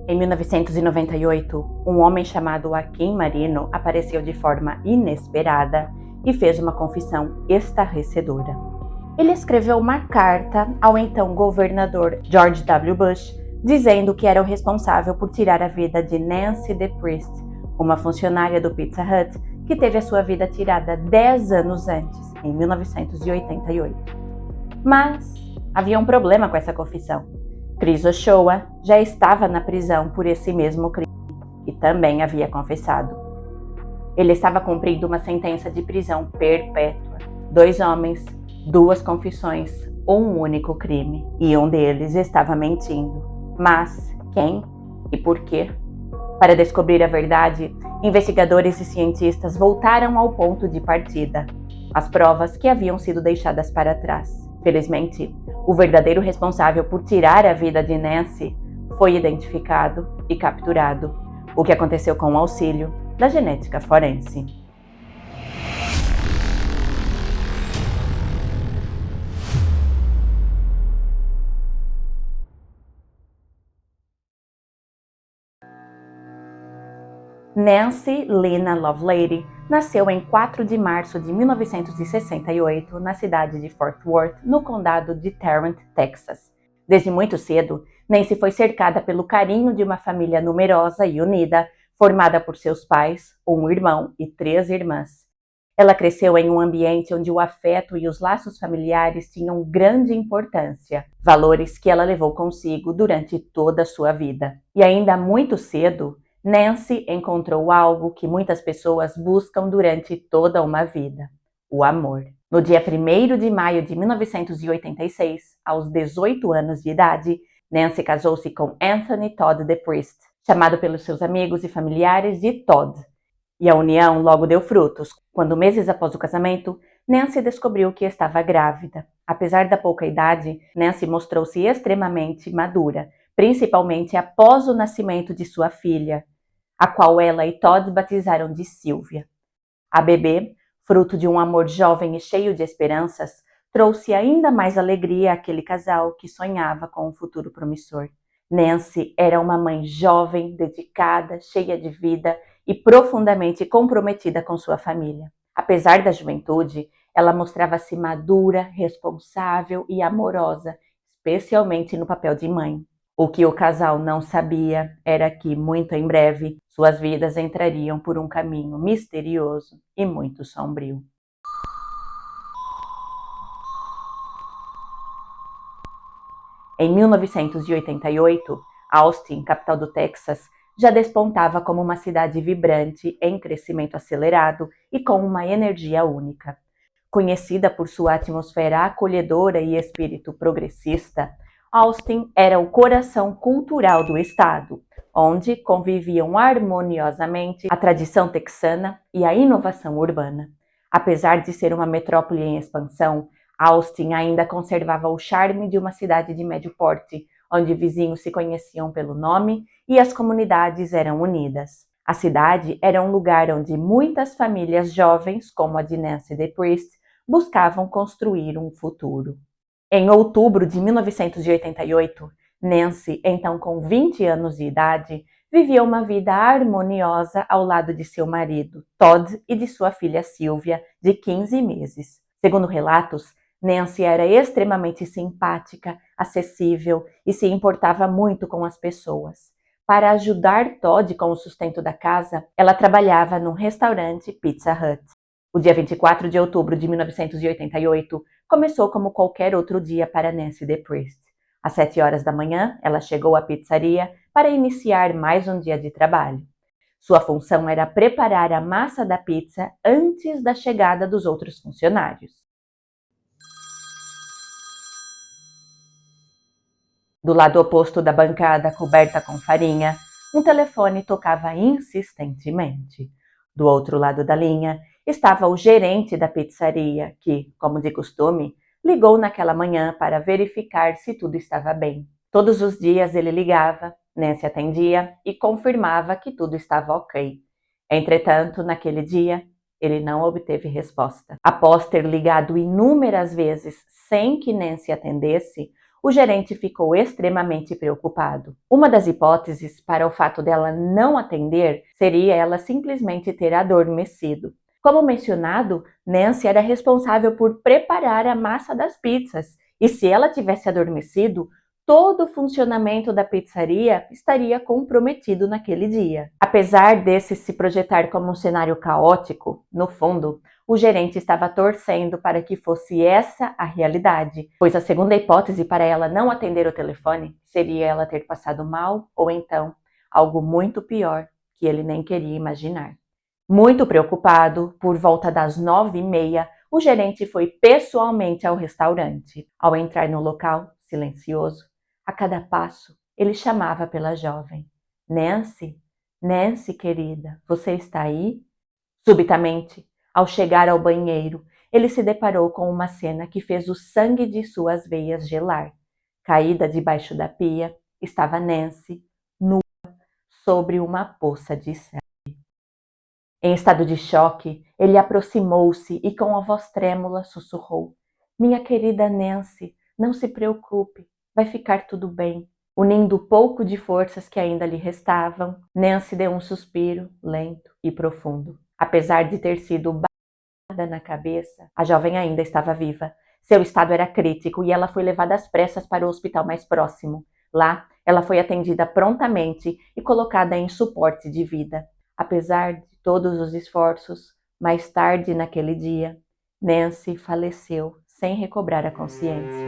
Em 1998, um homem chamado Joaquim Marino apareceu de forma inesperada e fez uma confissão estarrecedora. Ele escreveu uma carta ao então governador George W. Bush, dizendo que era o responsável por tirar a vida de Nancy DePriest, uma funcionária do Pizza Hut que teve a sua vida tirada 10 anos antes, em 1988. Mas havia um problema com essa confissão. Chris Ochoa já estava na prisão por esse mesmo crime e também havia confessado. Ele estava cumprindo uma sentença de prisão perpétua. 2 homens, 2 confissões, um único crime. E um deles estava mentindo. Mas quem e por quê? Para descobrir a verdade, investigadores e cientistas voltaram ao ponto de partida, as provas que haviam sido deixadas para trás. Felizmente, o verdadeiro responsável por tirar a vida de Nancy foi identificado e capturado, o que aconteceu com o auxílio da genética forense. Nancy Lena Lovelady nasceu em 4 de março de 1968 na cidade de Fort Worth, no condado de Tarrant, Texas. Desde muito cedo, Nancy foi cercada pelo carinho de uma família numerosa e unida, formada por seus pais, um irmão e 3 irmãs. Ela cresceu em um ambiente onde o afeto e os laços familiares tinham grande importância, valores que ela levou consigo durante toda a sua vida. E ainda muito cedo, Nancy encontrou algo que muitas pessoas buscam durante toda uma vida: o amor. No dia 1º de maio de 1986, aos 18 anos de idade, Nancy casou-se com Anthony Todd DePriest, chamado pelos seus amigos e familiares de Todd. E a união logo deu frutos, quando meses após o casamento, Nancy descobriu que estava grávida. Apesar da pouca idade, Nancy mostrou-se extremamente madura, principalmente após o nascimento de sua filha, a qual ela e Todd batizaram de Sylvia. A bebê, fruto de um amor jovem e cheio de esperanças, trouxe ainda mais alegria àquele casal que sonhava com um futuro promissor. Nancy era uma mãe jovem, dedicada, cheia de vida e profundamente comprometida com sua família. Apesar da juventude, ela mostrava-se madura, responsável e amorosa, especialmente no papel de mãe. O que o casal não sabia era que, muito em breve, suas vidas entrariam por um caminho misterioso e muito sombrio. Em 1988, Austin, capital do Texas, já despontava como uma cidade vibrante, em crescimento acelerado e com uma energia única. Conhecida por sua atmosfera acolhedora e espírito progressista, Austin era o coração cultural do estado, onde conviviam harmoniosamente a tradição texana e a inovação urbana. Apesar de ser uma metrópole em expansão, Austin ainda conservava o charme de uma cidade de médio porte, onde vizinhos se conheciam pelo nome e as comunidades eram unidas. A cidade era um lugar onde muitas famílias jovens, como a de Nancy DePriest, buscavam construir um futuro. Em outubro de 1988, Nancy, então com 20 anos de idade, vivia uma vida harmoniosa ao lado de seu marido, Todd, e de sua filha Sylvia, de 15 meses. Segundo relatos, Nancy era extremamente simpática, acessível e se importava muito com as pessoas. Para ajudar Todd com o sustento da casa, ela trabalhava num restaurante Pizza Hut. O dia 24 de outubro de 1988 começou como qualquer outro dia para Nancy DePriest. Às 7 horas da manhã, ela chegou à pizzaria para iniciar mais um dia de trabalho. Sua função era preparar a massa da pizza antes da chegada dos outros funcionários. Do lado oposto da bancada coberta com farinha, um telefone tocava insistentemente. Do outro lado da linha estava o gerente da pizzaria, que, como de costume, ligou naquela manhã para verificar se tudo estava bem. Todos os dias ele ligava, Nancy atendia e confirmava que tudo estava ok. Entretanto, naquele dia, ele não obteve resposta. Após ter ligado inúmeras vezes sem que Nancy atendesse, o gerente ficou extremamente preocupado. Uma das hipóteses para o fato dela não atender seria ela simplesmente ter adormecido. Como mencionado, Nancy era responsável por preparar a massa das pizzas, e se ela tivesse adormecido, todo o funcionamento da pizzaria estaria comprometido naquele dia. Apesar desse se projetar como um cenário caótico, no fundo, o gerente estava torcendo para que fosse essa a realidade, pois a segunda hipótese para ela não atender o telefone seria ela ter passado mal ou então algo muito pior que ele nem queria imaginar. Muito preocupado, por volta das 9h30, o gerente foi pessoalmente ao restaurante. Ao entrar no local, silencioso, a cada passo, ele chamava pela jovem. Nancy, Nancy querida, você está aí? Subitamente, ao chegar ao banheiro, ele se deparou com uma cena que fez o sangue de suas veias gelar. Caída debaixo da pia, estava Nancy, nua, sobre uma poça de sangue. Em estado de choque, ele aproximou-se e com a voz trêmula sussurrou: Minha querida Nancy, não se preocupe, vai ficar tudo bem. Unindo o pouco de forças que ainda lhe restavam, Nancy deu um suspiro lento e profundo. Apesar de ter sido balada na cabeça, a jovem ainda estava viva. Seu estado era crítico e ela foi levada às pressas para o hospital mais próximo. Lá, ela foi atendida prontamente e colocada em suporte de vida. Apesar de todos os esforços, mais tarde naquele dia, Nancy faleceu sem recobrar a consciência.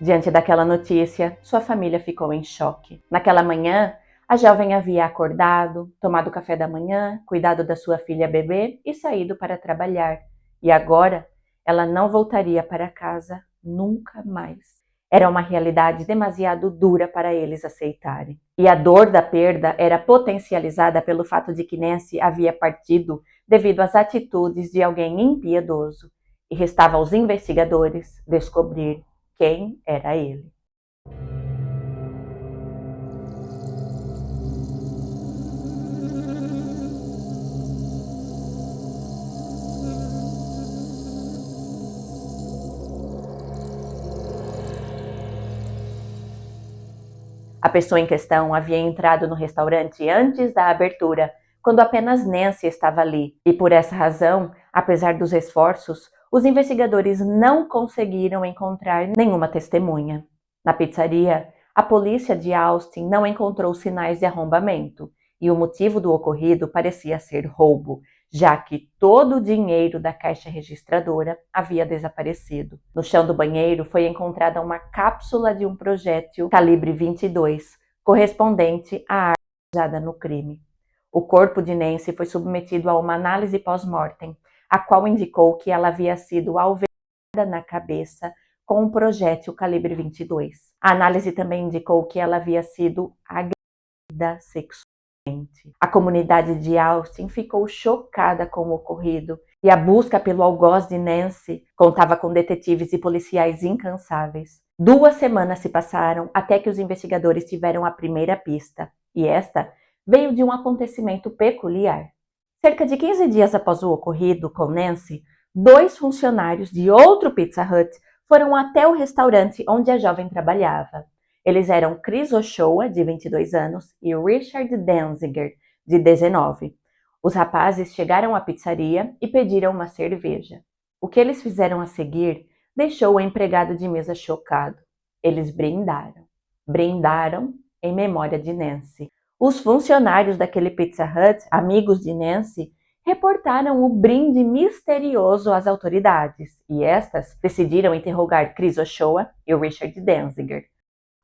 Diante daquela notícia, sua família ficou em choque. Naquela manhã, a jovem havia acordado, tomado café da manhã, cuidado da sua filha bebê e saído para trabalhar. E agora, ela não voltaria para casa nunca mais. Era uma realidade demasiado dura para eles aceitarem. E a dor da perda era potencializada pelo fato de que Nancy havia partido devido às atitudes de alguém impiedoso. E restava aos investigadores descobrir quem era ele. A pessoa em questão havia entrado no restaurante antes da abertura, quando apenas Nancy estava ali, e por essa razão, apesar dos esforços, os investigadores não conseguiram encontrar nenhuma testemunha. Na pizzaria, a polícia de Austin não encontrou sinais de arrombamento, e o motivo do ocorrido parecia ser roubo, já que todo o dinheiro da caixa registradora havia desaparecido. No chão do banheiro foi encontrada uma cápsula de um projétil calibre 22, correspondente à arma usada no crime. O corpo de Nancy foi submetido a uma análise pós-mortem, a qual indicou que ela havia sido alvejada na cabeça com um projétil calibre 22. A análise também indicou que ela havia sido agredida sexualmente. A comunidade de Austin ficou chocada com o ocorrido e a busca pelo algoz de Nancy contava com detetives e policiais incansáveis. 2 semanas se passaram até que os investigadores tiveram a primeira pista, e esta veio de um acontecimento peculiar. Cerca de 15 dias após o ocorrido com Nancy, 2 funcionários de outro Pizza Hut foram até o restaurante onde a jovem trabalhava. Eles eram Chris Ochoa, de 22 anos, e Richard Danziger, de 19. Os rapazes chegaram à pizzaria e pediram uma cerveja. O que eles fizeram a seguir deixou o empregado de mesa chocado. Eles brindaram. Brindaram em memória de Nancy. Os funcionários daquele Pizza Hut, amigos de Nancy, reportaram o brinde misterioso às autoridades, e estas decidiram interrogar Chris Ochoa e Richard Danziger.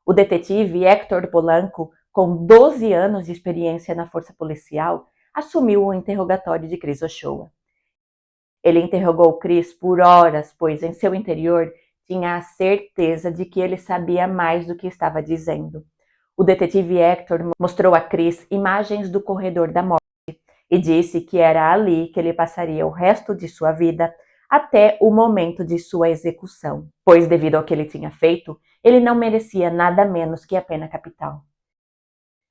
O detetive Hector Polanco, com 12 anos de experiência na força policial, assumiu o interrogatório de Chris Ochoa. Ele interrogou Chris por horas, pois em seu interior tinha a certeza de que ele sabia mais do que estava dizendo. O detetive Hector mostrou a Chris imagens do corredor da morte e disse que era ali que ele passaria o resto de sua vida até o momento de sua execução, pois devido ao que ele tinha feito, ele não merecia nada menos que a pena capital.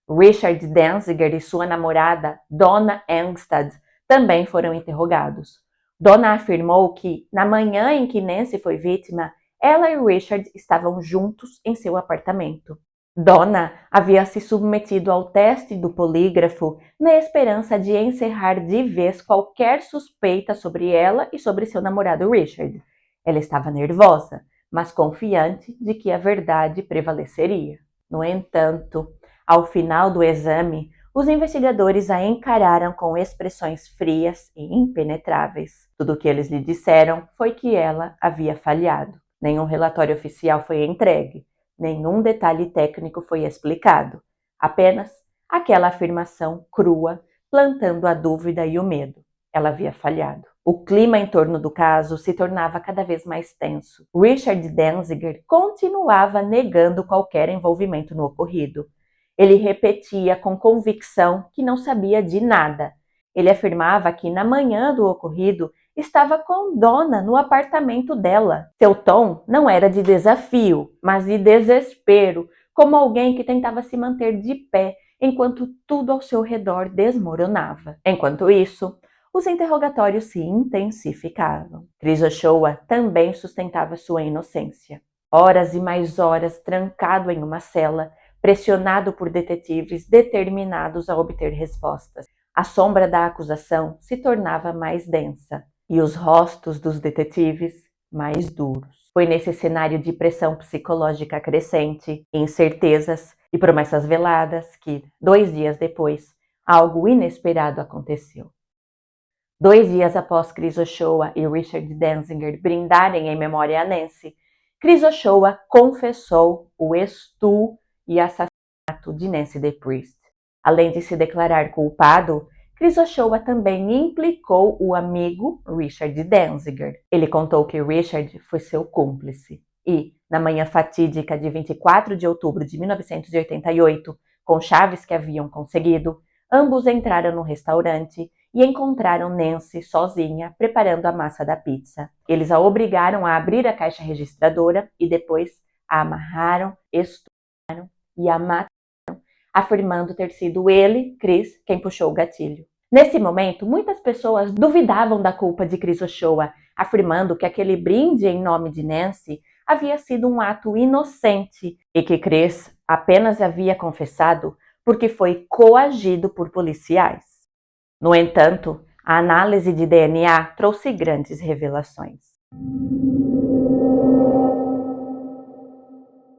Richard Danziger e sua namorada, Donna Engstad, também foram interrogados. Donna afirmou que, na manhã em que Nancy foi vítima, ela e Richard estavam juntos em seu apartamento. Donna havia se submetido ao teste do polígrafo na esperança de encerrar de vez qualquer suspeita sobre ela e sobre seu namorado Richard. Ela estava nervosa, mas confiante de que a verdade prevaleceria. No entanto, ao final do exame, os investigadores a encararam com expressões frias e impenetráveis. Tudo o que eles lhe disseram foi que ela havia falhado. Nenhum relatório oficial foi entregue. Nenhum detalhe técnico foi explicado, apenas aquela afirmação crua, plantando a dúvida e o medo. Ela havia falhado. O clima em torno do caso se tornava cada vez mais tenso. Richard Danziger continuava negando qualquer envolvimento no ocorrido. Ele repetia com convicção que não sabia de nada. Ele afirmava que na manhã do ocorrido estava com Donna no apartamento dela. Seu tom não era de desafio, mas de desespero, como alguém que tentava se manter de pé enquanto tudo ao seu redor desmoronava. Enquanto isso, os interrogatórios se intensificavam. Chris Ochoa também sustentava sua inocência. Horas e mais horas trancado em uma cela, pressionado por detetives determinados a obter respostas. A sombra da acusação se tornava mais densa e os rostos dos detetives mais duros. Foi nesse cenário de pressão psicológica crescente, incertezas e promessas veladas que, 2 dias depois, algo inesperado aconteceu. 2 dias após Chris Ochoa e Richard Danziger brindarem em memória a Nancy, Chris Ochoa confessou o estupro e assassinato de Nancy DePriest. Além de se declarar culpado, Chris Ochoa também implicou o amigo Richard Danziger. Ele contou que Richard foi seu cúmplice e, na manhã fatídica de 24 de outubro de 1988, com chaves que haviam conseguido, ambos entraram no restaurante e encontraram Nancy sozinha preparando a massa da pizza. Eles a obrigaram a abrir a caixa registradora e depois a amarraram, estupraram e a mataram, afirmando ter sido ele, Chris, quem puxou o gatilho. Nesse momento, muitas pessoas duvidavam da culpa de Chris Ochoa, afirmando que aquele brinde em nome de Nancy havia sido um ato inocente e que Chris apenas havia confessado porque foi coagido por policiais. No entanto, a análise de DNA trouxe grandes revelações.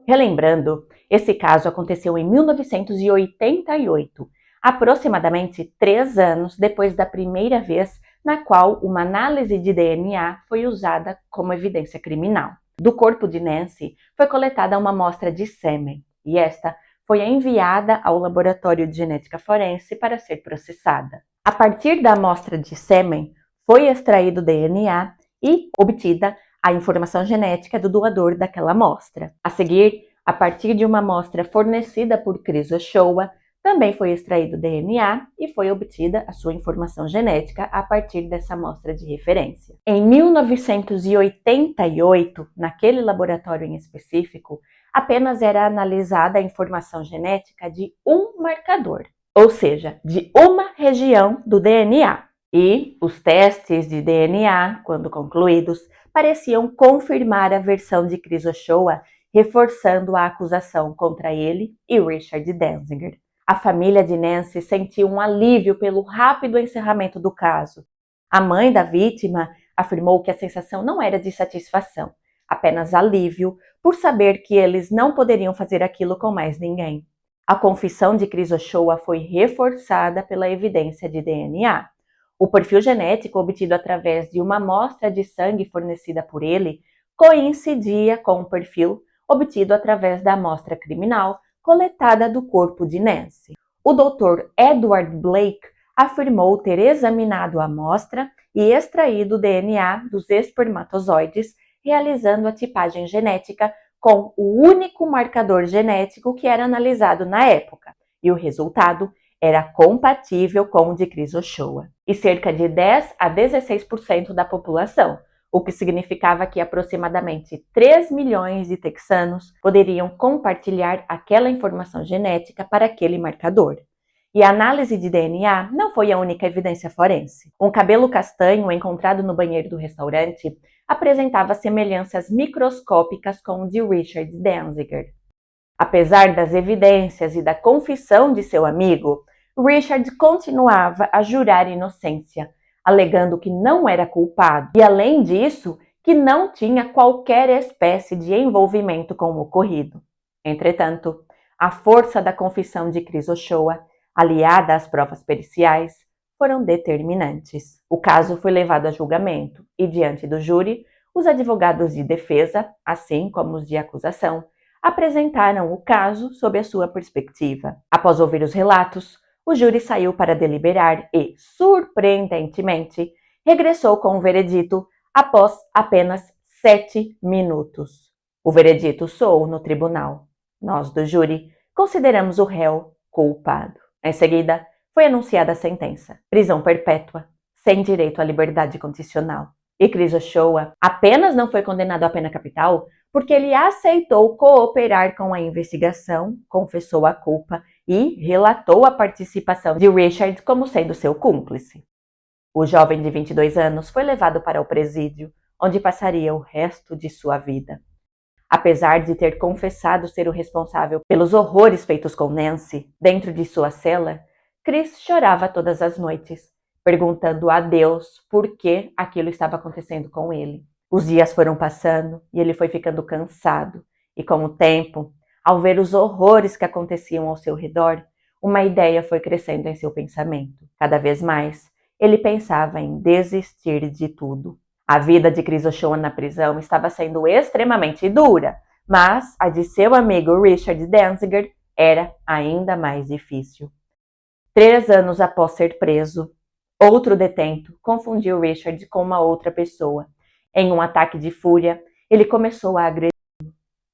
Relembrando, esse caso aconteceu em 1988, aproximadamente 3 anos depois da primeira vez na qual uma análise de DNA foi usada como evidência criminal. Do corpo de Nancy foi coletada uma amostra de sêmen e esta foi enviada ao laboratório de genética forense para ser processada. A partir da amostra de sêmen foi extraído DNA e obtida a informação genética do doador daquela amostra. A seguir, a partir de uma amostra fornecida por Chris Ochoa, também foi extraído DNA e foi obtida a sua informação genética a partir dessa amostra de referência. Em 1988, naquele laboratório em específico, apenas era analisada a informação genética de um marcador, ou seja, de uma região do DNA. E os testes de DNA, quando concluídos, pareciam confirmar a versão de Chris Ochoa, reforçando a acusação contra ele e Richard Danziger. A família de Nancy sentiu um alívio pelo rápido encerramento do caso. A mãe da vítima afirmou que a sensação não era de satisfação, apenas alívio por saber que eles não poderiam fazer aquilo com mais ninguém. A confissão de Chris Ochoa foi reforçada pela evidência de DNA. O perfil genético obtido através de uma amostra de sangue fornecida por ele coincidia com o perfil obtido através da amostra criminal coletada do corpo de Nancy. O Dr. Edward Blake afirmou ter examinado a amostra e extraído o DNA dos espermatozoides, realizando a tipagem genética com o único marcador genético que era analisado na época, e o resultado era compatível com o de Chris Ochoa, e cerca de 10 a 16% da população, o que significava que aproximadamente 3 milhões de texanos poderiam compartilhar aquela informação genética para aquele marcador. E a análise de DNA não foi a única evidência forense. Um cabelo castanho encontrado no banheiro do restaurante apresentava semelhanças microscópicas com o de Richard Danziger. Apesar das evidências e da confissão de seu amigo, Richard continuava a jurar inocência, alegando que não era culpado e, além disso, que não tinha qualquer espécie de envolvimento com o ocorrido. Entretanto, a força da confissão de Chris Ochoa, aliada às provas periciais, foram determinantes. O caso foi levado a julgamento e, diante do júri, os advogados de defesa, assim como os de acusação, apresentaram o caso sob a sua perspectiva. Após ouvir os relatos, o júri saiu para deliberar e, surpreendentemente, regressou com o veredito após apenas 7 minutos. O veredito soou no tribunal. Nós, do júri, consideramos o réu culpado. Em seguida, foi anunciada a sentença: prisão perpétua, sem direito à liberdade condicional. E Chris Ochoa apenas não foi condenado à pena capital porque ele aceitou cooperar com a investigação, confessou a culpa e relatou a participação de Richard como sendo seu cúmplice. O jovem de 22 anos foi levado para o presídio, onde passaria o resto de sua vida. Apesar de ter confessado ser o responsável pelos horrores feitos com Nancy dentro de sua cela, Chris chorava todas as noites, perguntando a Deus por que aquilo estava acontecendo com ele. Os dias foram passando e ele foi ficando cansado, e com o tempo, ao ver os horrores que aconteciam ao seu redor, uma ideia foi crescendo em seu pensamento. Cada vez mais, ele pensava em desistir de tudo. A vida de Chris Ochoa na prisão estava sendo extremamente dura, mas a de seu amigo Richard Danziger era ainda mais difícil. 3 anos após ser preso, outro detento confundiu Richard com uma outra pessoa. Em um ataque de fúria, ele começou a agredir.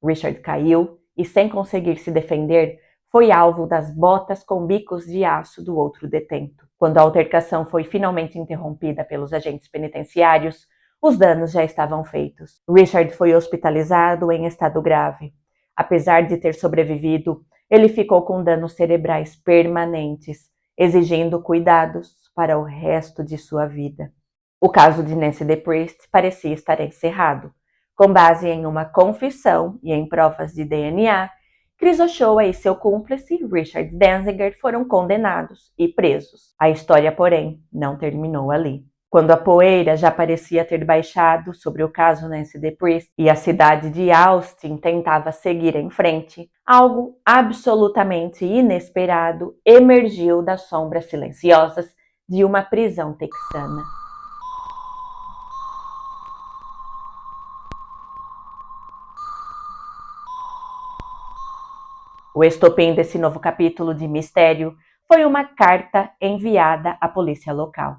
Richard caiu e, sem conseguir se defender, foi alvo das botas com bicos de aço do outro detento. Quando a altercação foi finalmente interrompida pelos agentes penitenciários, os danos já estavam feitos. Richard foi hospitalizado em estado grave. Apesar de ter sobrevivido, ele ficou com danos cerebrais permanentes, exigindo cuidados para o resto de sua vida. O caso de Nancy DePriest parecia estar encerrado. Com base em uma confissão e em provas de DNA, Chris Ochoa e seu cúmplice, Richard Danziger, foram condenados e presos. A história, porém, não terminou ali. Quando a poeira já parecia ter baixado sobre o caso Nancy DePriest e a cidade de Austin tentava seguir em frente, algo absolutamente inesperado emergiu das sombras silenciosas de uma prisão texana. O estopim desse novo capítulo de mistério foi uma carta enviada à polícia local.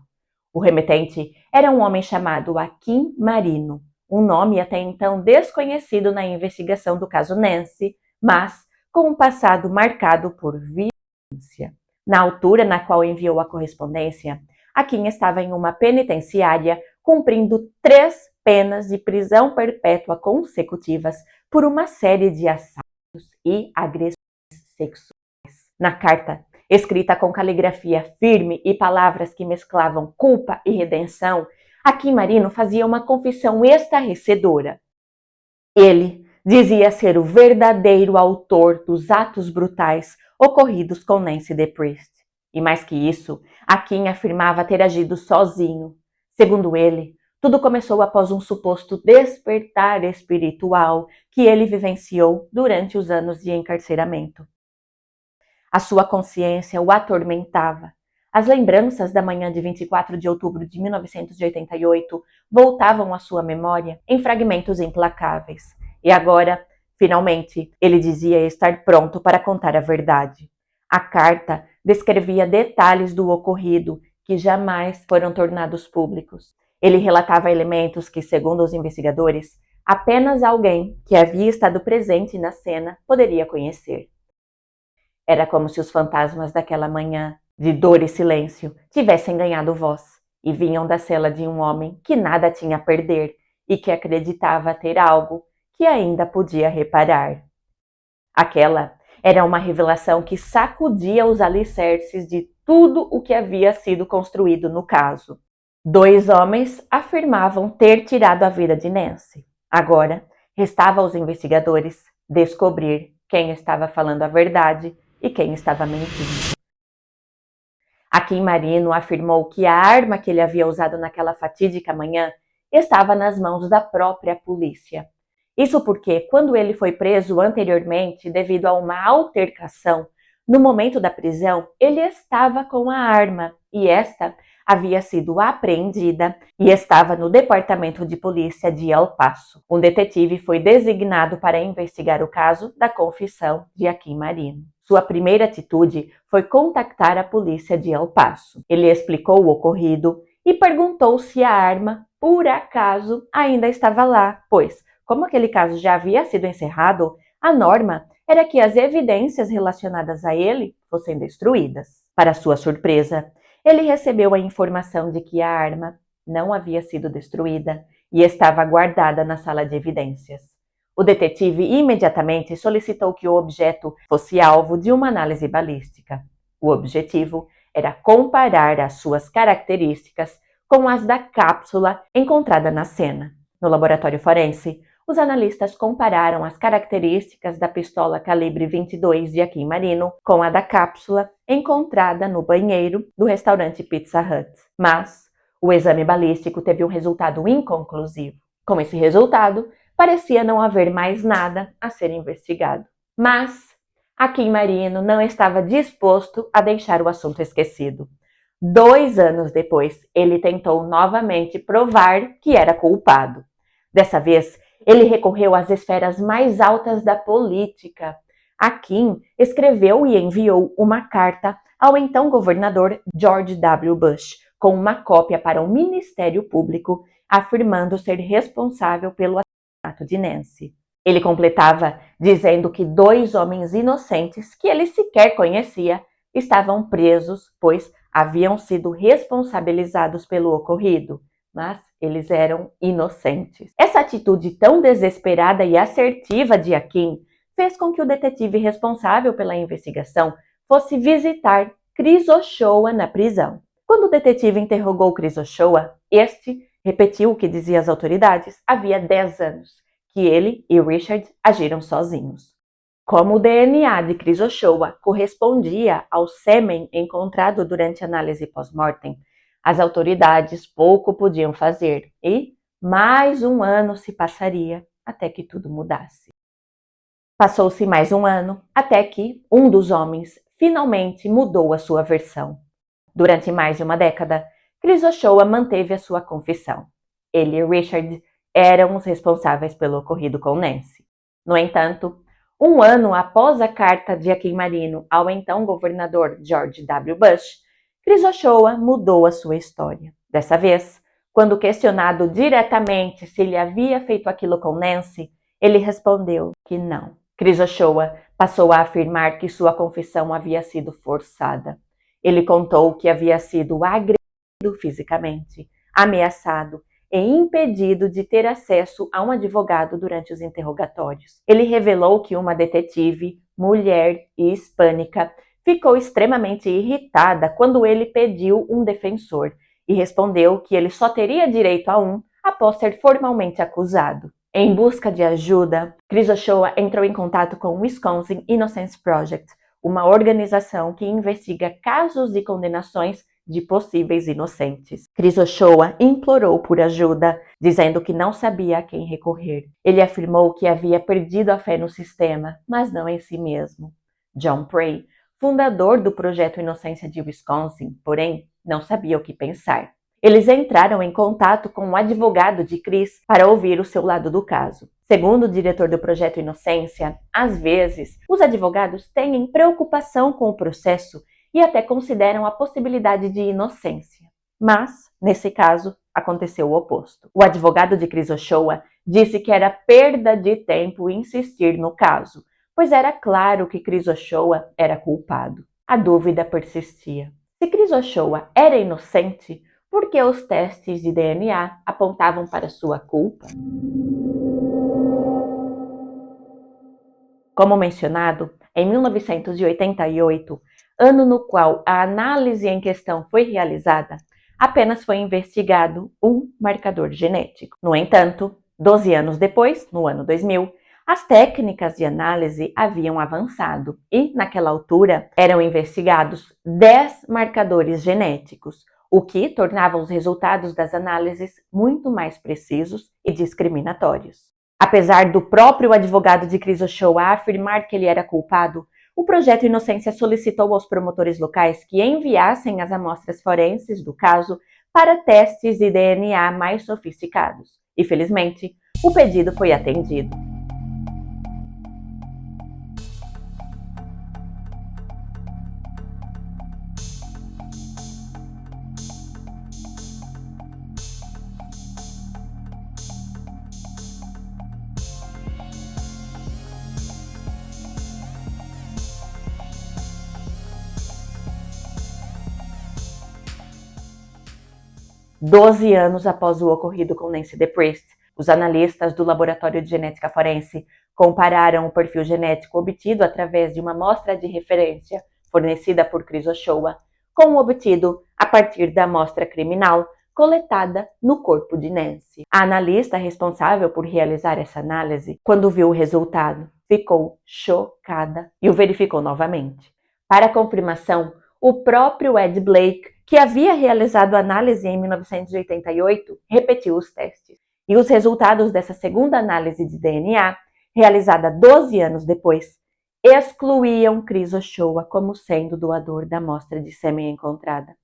O remetente era um homem chamado Akin Marino, um nome até então desconhecido na investigação do caso Nancy, mas com um passado marcado por violência. Na altura na qual enviou a correspondência, Akin estava em uma penitenciária cumprindo 3 penas de prisão perpétua consecutivas por uma série de assaltos e agressões sexuais. Na carta, escrita com caligrafia firme e palavras que mesclavam culpa e redenção, Akin Marino fazia uma confissão estarrecedora. Ele dizia ser o verdadeiro autor dos atos brutais ocorridos com Nancy DePriest. E mais que isso, Akin afirmava ter agido sozinho. Segundo ele, tudo começou após um suposto despertar espiritual que ele vivenciou durante os anos de encarceramento. A sua consciência o atormentava. As lembranças da manhã de 24 de outubro de 1988 voltavam à sua memória em fragmentos implacáveis. E agora, finalmente, ele dizia estar pronto para contar a verdade. A carta descrevia detalhes do ocorrido que jamais foram tornados públicos. Ele relatava elementos que, segundo os investigadores, apenas alguém que havia estado presente na cena poderia conhecer. Era como se os fantasmas daquela manhã, de dor e silêncio, tivessem ganhado voz e vinham da cela de um homem que nada tinha a perder e que acreditava ter algo que ainda podia reparar. Aquela Era uma revelação que sacudia os alicerces de tudo o que havia sido construído no caso. 2 homens afirmavam ter tirado a vida de Nancy. Agora, restava aos investigadores descobrir quem estava falando a verdade e quem estava mentindo. Akin Marino afirmou que a arma que ele havia usado naquela fatídica manhã estava nas mãos da própria polícia. Isso porque, quando ele foi preso anteriormente devido a uma altercação, no momento da prisão, ele estava com a arma e esta havia sido apreendida e estava no departamento de polícia de El Paso. Um detetive foi designado para investigar o caso da confissão de Akin Marino. Sua primeira atitude foi contactar a polícia de El Paso. Ele explicou o ocorrido e perguntou se a arma, por acaso, ainda estava lá, pois, como aquele caso já havia sido encerrado, a norma era que as evidências relacionadas a ele fossem destruídas. Para sua surpresa, ele recebeu a informação de que a arma não havia sido destruída e estava guardada na sala de evidências. O detetive imediatamente solicitou que o objeto fosse alvo de uma análise balística. O objetivo era comparar as suas características com as da cápsula encontrada na cena. No laboratório forense, os analistas compararam as características da pistola calibre 22 de Akin Marino com a da cápsula encontrada no banheiro do restaurante Pizza Hut. Mas o exame balístico teve um resultado inconclusivo. Com esse resultado, parecia não haver mais nada a ser investigado. Mas Akin Marino não estava disposto a deixar o assunto esquecido. 2 anos depois, ele tentou novamente provar que era culpado. Dessa vez, ele recorreu às esferas mais altas da política. Akin escreveu e enviou uma carta ao então governador George W. Bush, com uma cópia para o Ministério Público, afirmando ser responsável pelo assassinato de Nancy. Ele completava dizendo que 2 homens inocentes, que ele sequer conhecia, estavam presos, pois haviam sido responsabilizados pelo ocorrido, mas eles eram inocentes. Essa atitude tão desesperada e assertiva de Akin fez com que o detetive responsável pela investigação fosse visitar Chris Ochoa na prisão. Quando o detetive interrogou Chris Ochoa, este repetiu o que dizia às autoridades havia 10 anos, que ele e Richard agiram sozinhos. Como o DNA de Chris Ochoa correspondia ao sêmen encontrado durante a análise pós-mortem, as autoridades pouco podiam fazer e mais um ano se passaria até que tudo mudasse. Passou-se mais um ano até que um dos homens finalmente mudou a sua versão. Durante mais de uma década, Chris Ochoa manteve a sua confissão. Ele e Richard eram os responsáveis pelo ocorrido com Nancy. No entanto, um ano após a carta de Akin Marino ao então governador George W. Bush, Chris Ochoa mudou a sua história. Dessa vez, quando questionado diretamente se ele havia feito aquilo com Nancy, ele respondeu que não. Chris Ochoa passou a afirmar que sua confissão havia sido forçada. Ele contou que havia sido agredido fisicamente, ameaçado e impedido de ter acesso a um advogado durante os interrogatórios. Ele revelou que uma detetive, mulher e hispânica, ficou extremamente irritada quando ele pediu um defensor e respondeu que ele só teria direito a um após ser formalmente acusado. Em busca de ajuda, Chris Ochoa entrou em contato com o Wisconsin Innocence Project, uma organização que investiga casos de condenações de possíveis inocentes. Chris Ochoa implorou por ajuda, dizendo que não sabia a quem recorrer. Ele afirmou que havia perdido a fé no sistema, mas não em si mesmo. John Prey, fundador do Projeto Inocência de Wisconsin, porém, não sabia o que pensar. Eles entraram em contato com o advogado de Chris para ouvir o seu lado do caso. Segundo o diretor do Projeto Inocência, às vezes, os advogados têm preocupação com o processo e até consideram a possibilidade de inocência. Mas, nesse caso, aconteceu o oposto. O advogado de Chris Ochoa disse que era perda de tempo insistir no caso, pois era claro que Chris Ochoa era culpado. A dúvida persistia. Se Chris Ochoa era inocente, por que os testes de DNA apontavam para sua culpa? Como mencionado, em 1988, ano no qual a análise em questão foi realizada, apenas foi investigado um marcador genético. No entanto, 12 anos depois, no ano 2000, as técnicas de análise haviam avançado e, naquela altura, eram investigados 10 marcadores genéticos, o que tornava os resultados das análises muito mais precisos e discriminatórios. Apesar do próprio advogado de Chris Ochoa afirmar que ele era culpado, o Projeto Inocência solicitou aos promotores locais que enviassem as amostras forenses do caso para testes de DNA mais sofisticados. E, felizmente, o pedido foi atendido. Doze anos após o ocorrido com Nancy DePriest, os analistas do Laboratório de Genética Forense compararam o perfil genético obtido através de uma amostra de referência fornecida por Chris Ochoa com o obtido a partir da amostra criminal coletada no corpo de Nancy. A analista responsável por realizar essa análise, quando viu o resultado, ficou chocada e o verificou novamente. Para confirmação, o próprio Ed Blake, que havia realizado a análise em 1988, repetiu os testes. E os resultados dessa segunda análise de DNA, realizada 12 anos depois, excluíam Chris Ochoa como sendo doador da amostra de sêmen encontrada.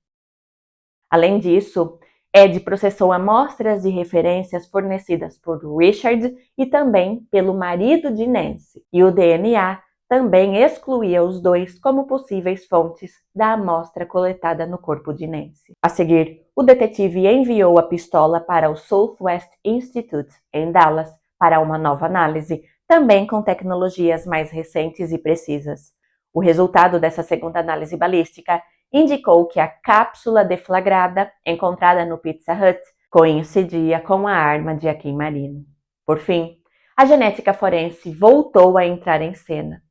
Além disso, Ed processou amostras de referências fornecidas por Richard e também pelo marido de Nancy, e o DNA também excluía os dois como possíveis fontes da amostra coletada no corpo de Nancy. A seguir, o detetive enviou a pistola para o Southwest Institute, em Dallas, para uma nova análise, também com tecnologias mais recentes e precisas. O resultado dessa segunda análise balística indicou que a cápsula deflagrada, encontrada no Pizza Hut, coincidia com a arma de Akim Marino. Por fim, a genética forense voltou a entrar em cena.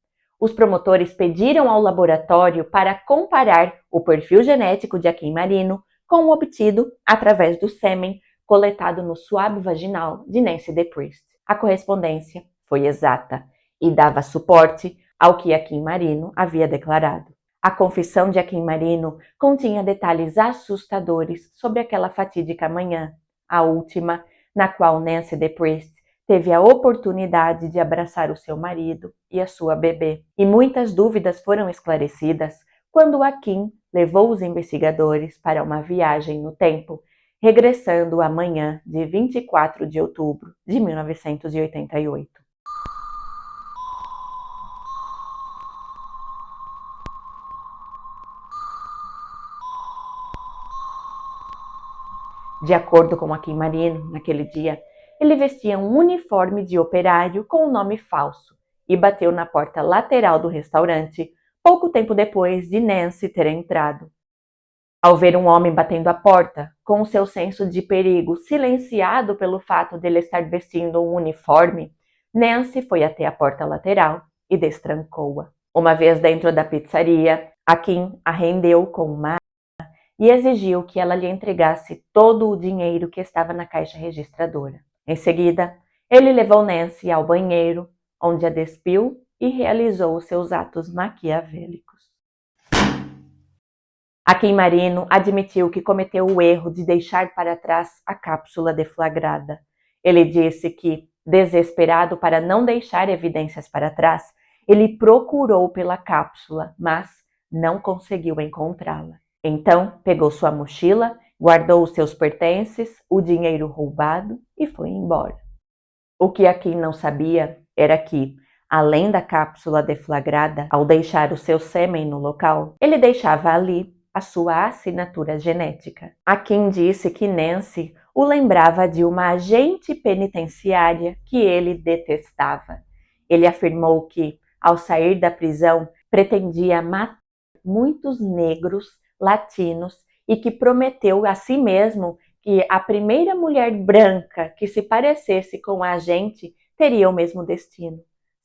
Os promotores pediram ao laboratório para comparar o perfil genético de Akim Marino com o obtido através do sêmen coletado no suave vaginal de Nancy DePriest. A correspondência foi exata e dava suporte ao que Akim Marino havia declarado. A confissão de Akim Marino continha detalhes assustadores sobre aquela fatídica manhã, a última na qual Nancy DePriest teve a oportunidade de abraçar o seu marido e a sua bebê. E muitas dúvidas foram esclarecidas quando Akim levou os investigadores para uma viagem no tempo, regressando à manhã de 24 de outubro de 1988. De acordo com Akim Marino, naquele dia, ele vestia um uniforme de operário com um nome falso e bateu na porta lateral do restaurante pouco tempo depois de Nancy ter entrado. Ao ver um homem batendo a porta, com o seu senso de perigo silenciado pelo fato de ele estar vestindo um uniforme, Nancy foi até a porta lateral e destrancou-a. Uma vez dentro da pizzaria, Akim a rendeu com uma e exigiu que ela lhe entregasse todo o dinheiro que estava na caixa registradora. Em seguida, ele levou Nancy ao banheiro, onde a despiu e realizou os seus atos maquiavélicos. Akim Marino admitiu que cometeu o erro de deixar para trás a cápsula deflagrada. Ele disse que, desesperado para não deixar evidências para trás, ele procurou pela cápsula, mas não conseguiu encontrá-la. Então, pegou sua mochila, guardou os seus pertences, o dinheiro roubado e foi embora. O que Akim não sabia era que, além da cápsula deflagrada, ao deixar o seu sêmen no local, ele deixava ali a sua assinatura genética. Akim disse que Nancy o lembrava de uma agente penitenciária que ele detestava. Ele afirmou que, ao sair da prisão, pretendia matar muitos negros latinos e que prometeu a si mesmo que a primeira mulher branca que se parecesse com a agente teria o mesmo destino.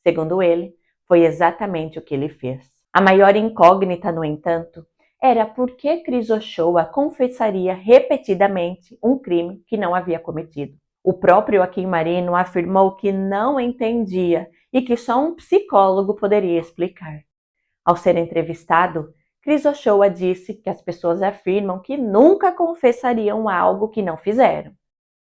Segundo ele, foi exatamente o que ele fez. A maior incógnita, no entanto, era por que Chris Ochoa confessaria repetidamente um crime que não havia cometido. O próprio Joaquim Marino afirmou que não entendia e que só um psicólogo poderia explicar. Ao ser entrevistado, Chris Ochoa disse que as pessoas afirmam que nunca confessariam algo que não fizeram,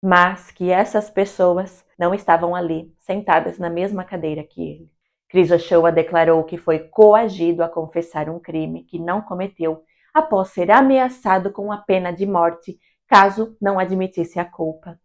mas que essas pessoas não estavam ali, sentadas na mesma cadeira que ele. Chris Ochoa declarou que foi coagido a confessar um crime que não cometeu após ser ameaçado com a pena de morte caso não admitisse a culpa.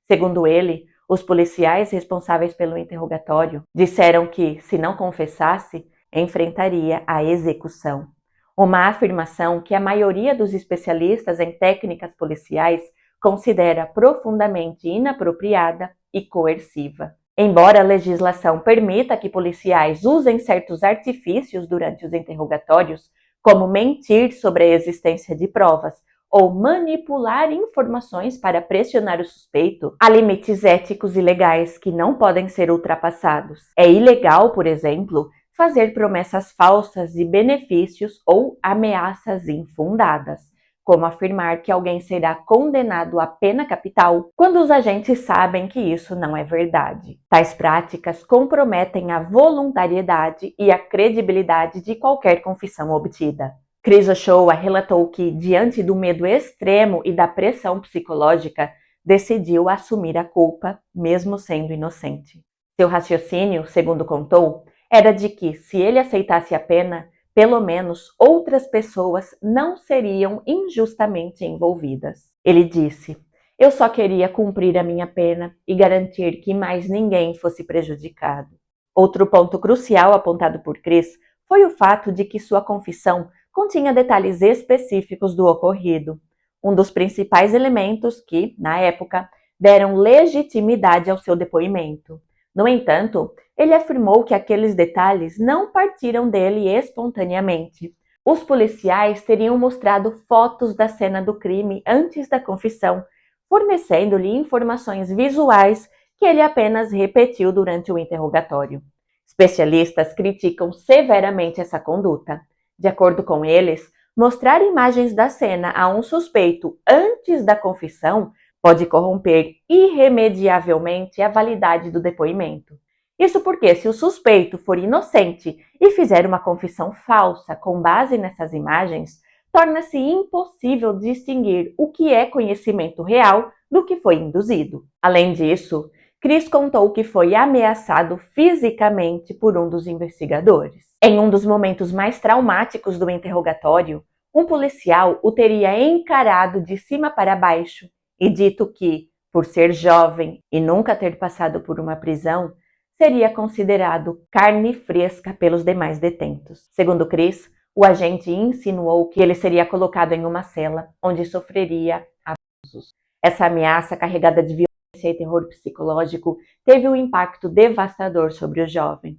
Segundo ele, os policiais responsáveis pelo interrogatório disseram que, se não confessasse, enfrentaria a execução. Uma afirmação que a maioria dos especialistas em técnicas policiais considera profundamente inapropriada e coerciva. Embora a legislação permita que policiais usem certos artifícios durante os interrogatórios, como mentir sobre a existência de provas ou manipular informações para pressionar o suspeito, há limites éticos e legais que não podem ser ultrapassados. É ilegal, por exemplo, fazer promessas falsas de benefícios ou ameaças infundadas, como afirmar que alguém será condenado à pena capital quando os agentes sabem que isso não é verdade. Tais práticas comprometem a voluntariedade e a credibilidade de qualquer confissão obtida. Chris Ochoa relatou que, diante do medo extremo e da pressão psicológica, decidiu assumir a culpa, mesmo sendo inocente. Seu raciocínio, segundo contou, era de que, se ele aceitasse a pena, pelo menos outras pessoas não seriam injustamente envolvidas. Ele disse: "Eu só queria cumprir a minha pena e garantir que mais ninguém fosse prejudicado." Outro ponto crucial apontado por Chris foi o fato de que sua confissão continha detalhes específicos do ocorrido, um dos principais elementos que, na época, deram legitimidade ao seu depoimento. No entanto, ele afirmou que aqueles detalhes não partiram dele espontaneamente. Os policiais teriam mostrado fotos da cena do crime antes da confissão, fornecendo-lhe informações visuais que ele apenas repetiu durante o interrogatório. Especialistas criticam severamente essa conduta. De acordo com eles, mostrar imagens da cena a um suspeito antes da confissão pode corromper irremediavelmente a validade do depoimento. Isso porque, se o suspeito for inocente e fizer uma confissão falsa com base nessas imagens, torna-se impossível distinguir o que é conhecimento real do que foi induzido. Além disso, Chris contou que foi ameaçado fisicamente por um dos investigadores. Em um dos momentos mais traumáticos do interrogatório, um policial o teria encarado de cima para baixo e dito que, por ser jovem e nunca ter passado por uma prisão, seria considerado carne fresca pelos demais detentos. Segundo Chris, o agente insinuou que ele seria colocado em uma cela onde sofreria abusos. Essa ameaça carregada de violência e terror psicológico teve um impacto devastador sobre o jovem.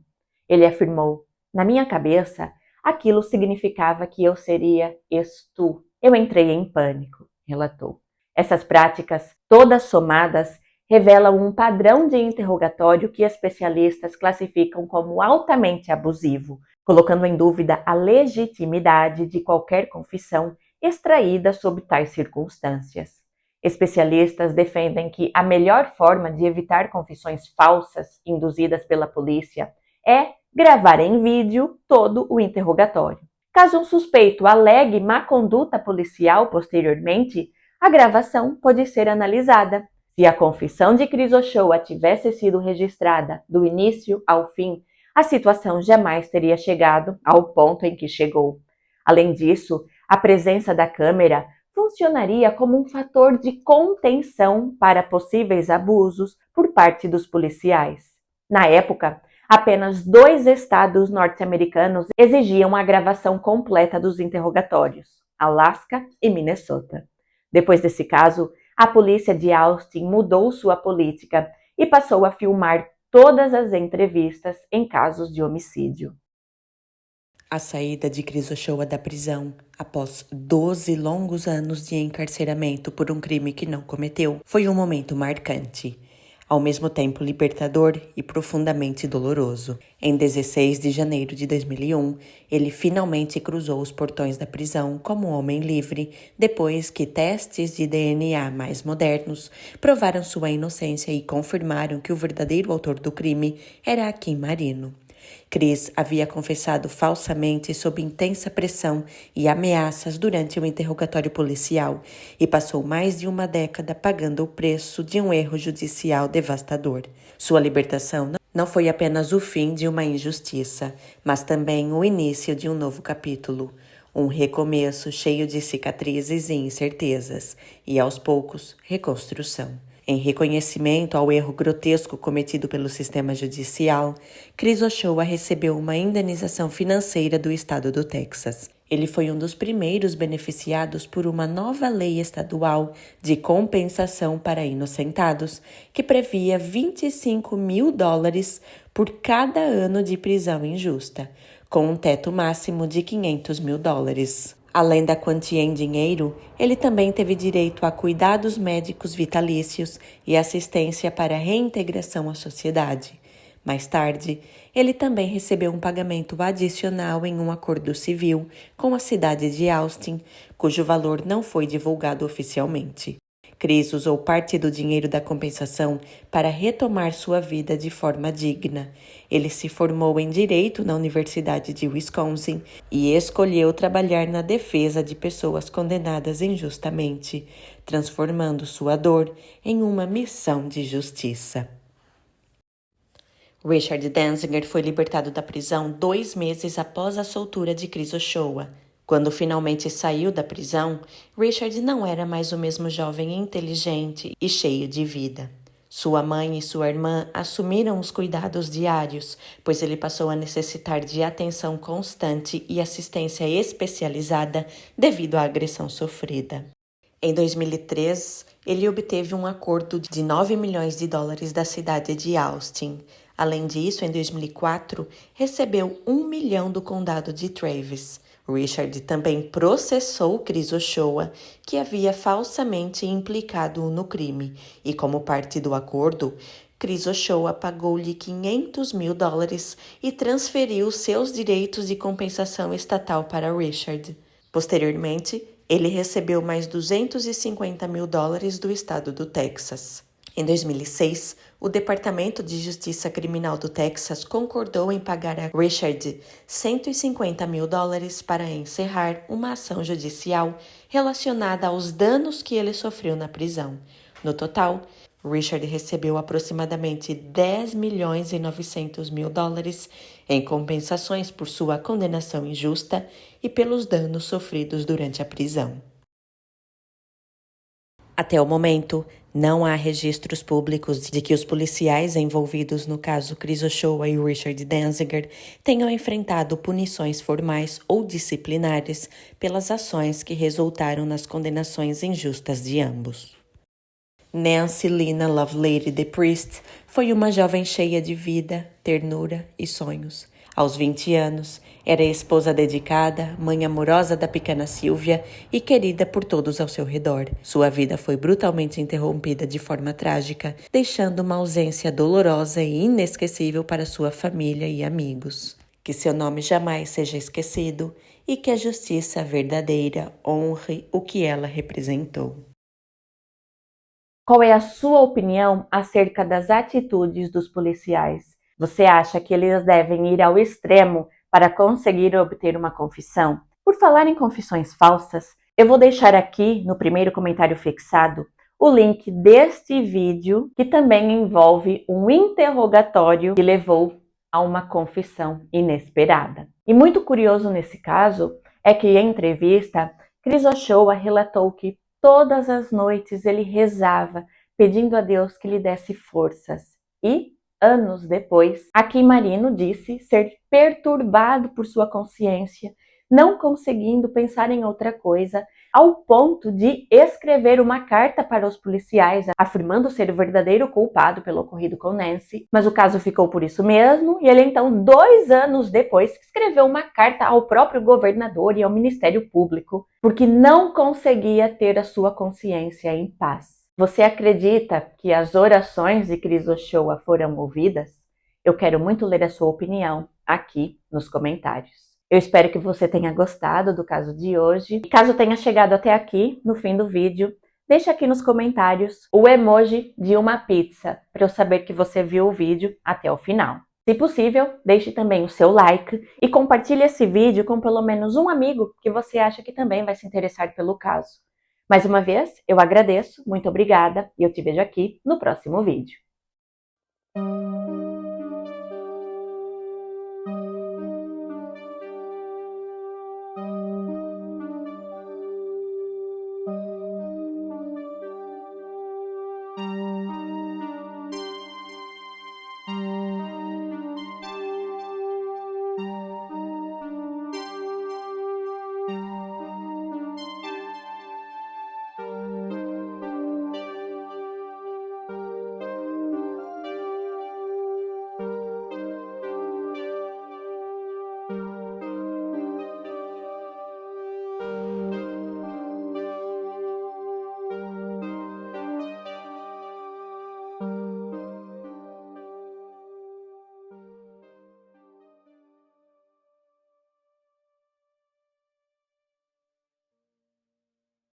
Ele afirmou: "Na minha cabeça, aquilo significava que eu seria estu. Eu entrei em pânico", relatou. Essas práticas, todas somadas, revelam um padrão de interrogatório que especialistas classificam como altamente abusivo, colocando em dúvida a legitimidade de qualquer confissão extraída sob tais circunstâncias. Especialistas defendem que a melhor forma de evitar confissões falsas induzidas pela polícia é gravar em vídeo todo o interrogatório. Caso um suspeito alegue má conduta policial posteriormente, a gravação pode ser analisada. Se a confissão de Chris Ochoa tivesse sido registrada do início ao fim, a situação jamais teria chegado ao ponto em que chegou. Além disso, a presença da câmera funcionaria como um fator de contenção para possíveis abusos por parte dos policiais. Na época, apenas 2 estados norte-americanos exigiam a gravação completa dos interrogatórios: Alasca e Minnesota. Depois desse caso, a polícia de Austin mudou sua política e passou a filmar todas as entrevistas em casos de homicídio. A saída de Chris Ochoa da prisão, após 12 longos anos de encarceramento por um crime que não cometeu, foi um momento marcante. ao mesmo tempo libertador e profundamente doloroso. Em 16 de janeiro de 2001, ele finalmente cruzou os portões da prisão como homem livre, depois que testes de DNA mais modernos provaram sua inocência e confirmaram que o verdadeiro autor do crime era Akim Marino. Chris havia confessado falsamente sob intensa pressão e ameaças durante o interrogatório policial e passou mais de uma década pagando o preço de um erro judicial devastador. Sua libertação não foi apenas o fim de uma injustiça, mas também o início de um novo capítulo. Um recomeço cheio de cicatrizes e incertezas, e aos poucos, reconstrução. Em reconhecimento ao erro grotesco cometido pelo sistema judicial, Chris Ochoa recebeu uma indenização financeira do estado do Texas. Ele foi um dos primeiros beneficiados por uma nova lei estadual de compensação para inocentados, que previa $25.000 por cada ano de prisão injusta, com um teto máximo de $500.000. Além da quantia em dinheiro, ele também teve direito a cuidados médicos vitalícios e assistência para a reintegração à sociedade. Mais tarde, ele também recebeu um pagamento adicional em um acordo civil com a cidade de Austin, cujo valor não foi divulgado oficialmente. Chris usou parte do dinheiro da compensação para retomar sua vida de forma digna. Ele se formou em Direito na Universidade de Wisconsin e escolheu trabalhar na defesa de pessoas condenadas injustamente, transformando sua dor em uma missão de justiça. Richard Danziger foi libertado da prisão 2 meses após a soltura de Chris Ochoa. Quando finalmente saiu da prisão, Richard não era mais o mesmo jovem inteligente e cheio de vida. Sua mãe e sua irmã assumiram os cuidados diários, pois ele passou a necessitar de atenção constante e assistência especializada devido à agressão sofrida. Em 2003, ele obteve um acordo de $9 milhões da cidade de Austin. Além disso, em 2004, recebeu $1 milhão do condado de Travis. Richard também processou Chris Ochoa, que havia falsamente implicado-o no crime, e como parte do acordo, Chris Ochoa pagou-lhe $500.000 e transferiu seus direitos de compensação estatal para Richard. Posteriormente, ele recebeu mais $250.000 do estado do Texas. Em 2006, o Departamento de Justiça Criminal do Texas concordou em pagar a Richard $150.000 para encerrar uma ação judicial relacionada aos danos que ele sofreu na prisão. No total, Richard recebeu aproximadamente $10.900.000 em compensações por sua condenação injusta e pelos danos sofridos durante a prisão. Até o momento, não há registros públicos de que os policiais envolvidos no caso Chris Ochoa e Richard Danziger tenham enfrentado punições formais ou disciplinares pelas ações que resultaram nas condenações injustas de ambos. Nancy Lena Lovelady DePriest foi uma jovem cheia de vida, ternura e sonhos. Aos 20 anos, era esposa dedicada, mãe amorosa da pequena Sylvia e querida por todos ao seu redor. Sua vida foi brutalmente interrompida de forma trágica, deixando uma ausência dolorosa e inesquecível para sua família e amigos. Que seu nome jamais seja esquecido e que a justiça verdadeira honre o que ela representou. Qual é a sua opinião acerca das atitudes dos policiais? Você acha que eles devem ir ao extremo para conseguir obter uma confissão? Por falar em confissões falsas, eu vou deixar aqui no primeiro comentário fixado o link deste vídeo, que também envolve um interrogatório que levou a uma confissão inesperada. E muito curioso nesse caso é que em entrevista, Chris Ochoa relatou que todas as noites ele rezava, pedindo a Deus que lhe desse forças. E anos depois, Akim Marino disse ser perturbado por sua consciência, não conseguindo pensar em outra coisa, ao ponto de escrever uma carta para os policiais, afirmando ser o verdadeiro culpado pelo ocorrido com Nancy, mas o caso ficou por isso mesmo, e ele então, 2 anos depois, escreveu uma carta ao próprio governador e ao Ministério Público, porque não conseguia ter a sua consciência em paz. Você acredita que as orações de Cris Ochoa foram ouvidas? Eu quero muito ler a sua opinião aqui nos comentários. Eu espero que você tenha gostado do caso de hoje. E caso tenha chegado até aqui, no fim do vídeo, deixa aqui nos comentários o emoji de uma pizza para eu saber que você viu o vídeo até o final. Se possível, deixe também o seu like e compartilhe esse vídeo com pelo menos um amigo que você acha que também vai se interessar pelo caso. Mais uma vez, eu agradeço, muito obrigada e eu te vejo aqui no próximo vídeo.